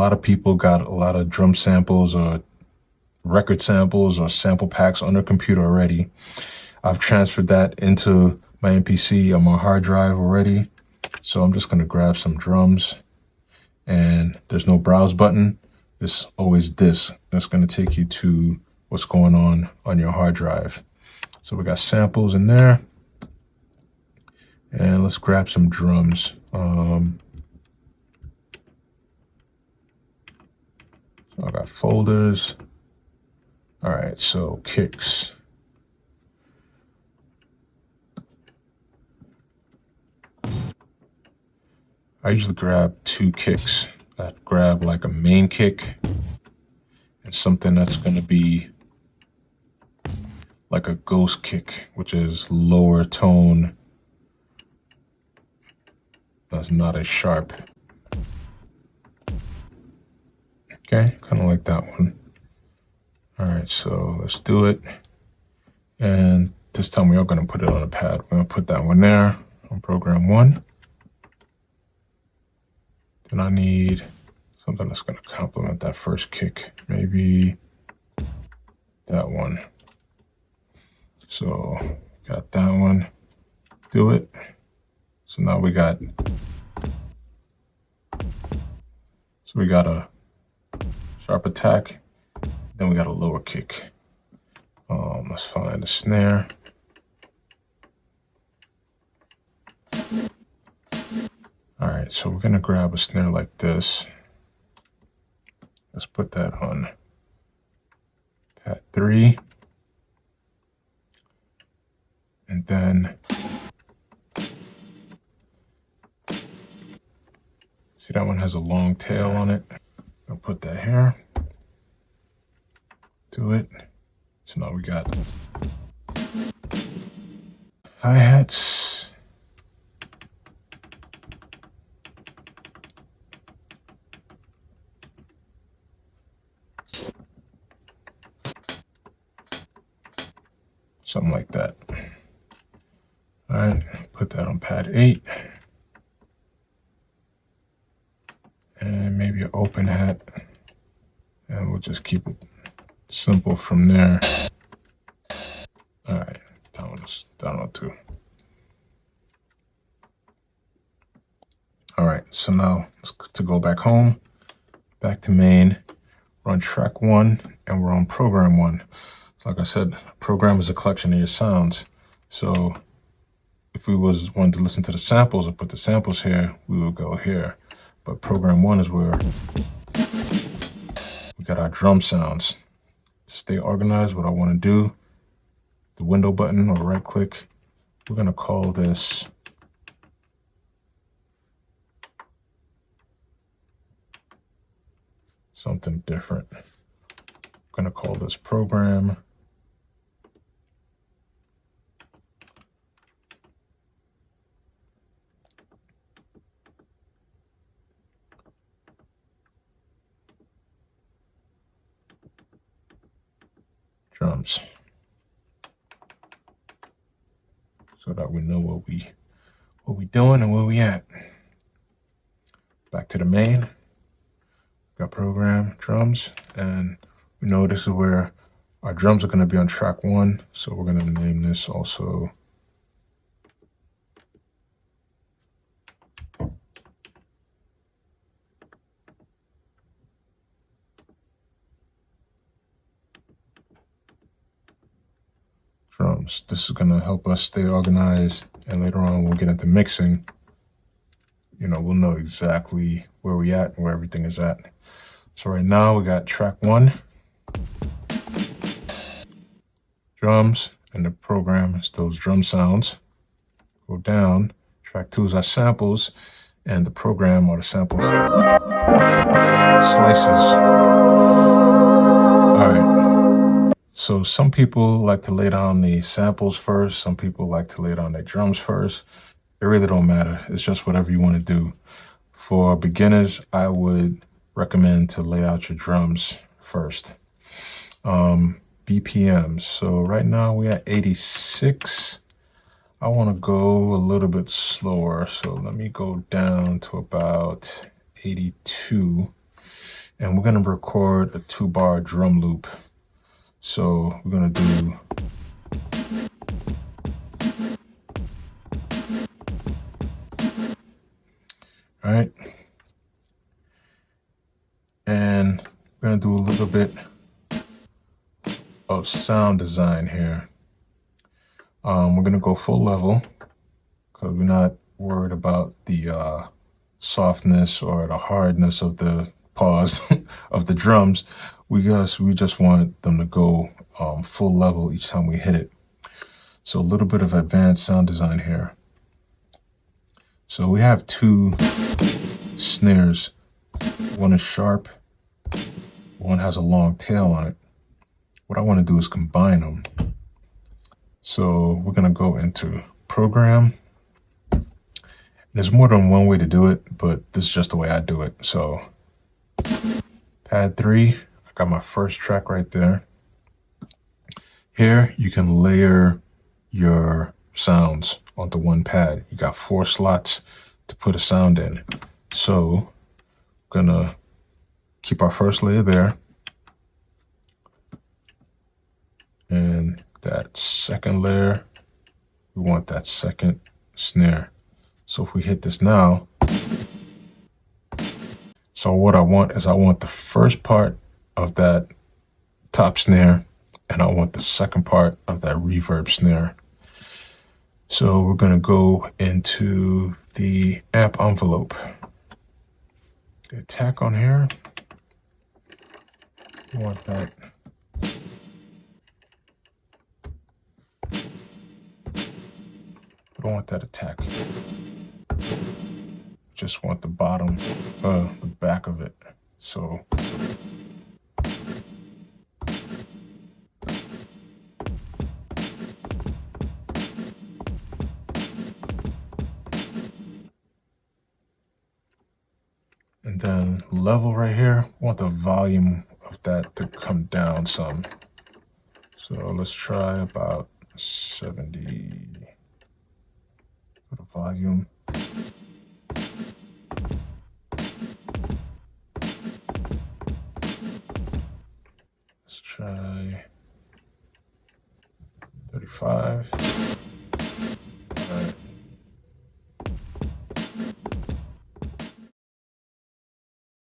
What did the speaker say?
lot of people got a lot of drum samples or record samples or sample packs on their computer already. I've transferred that into my MPC on my hard drive already. So I'm just going to grab some drums, and there's no browse button. It's always this. That's going to take you to what's going on your hard drive. So we got samples in there, and let's grab some drums. So I got folders. All right, so kicks. I usually grab 2 kicks. I grab like a main kick and something that's going to be like a ghost kick, which is lower tone. That's not as sharp. Okay, kind of like that one. All right, so let's do it. And this time we are going to put it on a pad. We're going to put that one there on program 1. Then I need something that's going to complement that first kick. Maybe that one. So got that one. Do it. So now we got a sharp attack. Then we got a lower kick. Let's find the snare. All right, so we're gonna grab a snare like this. Let's put that on pad 3. And then, see that one has a long tail on it. I'll put that here. Do it. So now we got hi-hats. Something like that. All right, put that on pad 8. And maybe an open hat. And we'll just keep it simple from there. All right, that one's done on 2. All right, so now to go back home, back to main, we're on track 1 and we're on program 1. So like I said, program is a collection of your sounds. So if we wanted to listen to the samples or put the samples here, we would go here. But program 1 is where we got our drum sounds. To stay organized, what I want to do, the window button or right click, we're going to call this something different. I'm going to call this program. Drums, so that we know what we doing and where we at. Back to the main, got program drums, and we know this is where our drums are going to be on track 1. So we're going to name this also drums. This is going to help us stay organized, and later on we'll get into mixing. You know, we'll know exactly where we at and where everything is at. So right now we got track 1, drums, and the program is those drum sounds. Go down, track 2 is our samples, and the program or the samples slices. All right. So some people like to lay down the samples first. Some people like to lay down their drums first. It really don't matter. It's just whatever you want to do. For beginners, I would recommend to lay out your drums first. BPMs. So right now we're at 86. I want to go a little bit slower. So let me go down to about 82. and we're going to record a 2-bar drum loop. So we're going to do all right, and we're going to do a little bit of sound design here. We're going to go full level because we're not worried about the softness or the hardness of the pause of the drums. We just want them to go full level each time we hit it. So a little bit of advanced sound design here. So we have 2 snares. One is sharp, one has a long tail on it. What I want to do is combine them. So we're going to go into program. There's more than one way to do it, but this is just the way I do it. So pad 3, I got my first track right there. Here you can layer your sounds onto one pad. You got 4 slots to put a sound in. So I'm gonna keep our first layer there. And that second layer, we want that second snare. So if we hit this now, so what I want is I want the first part of that top snare, and I want the second part of that reverb snare. So we're going to go into the amp envelope. The attack on here, we want that. I don't want that attack. Just want the bottom, the back of it. So and then level right here, I want the volume of that to come down some. So let's try about 70 for the volume. Let's try 35.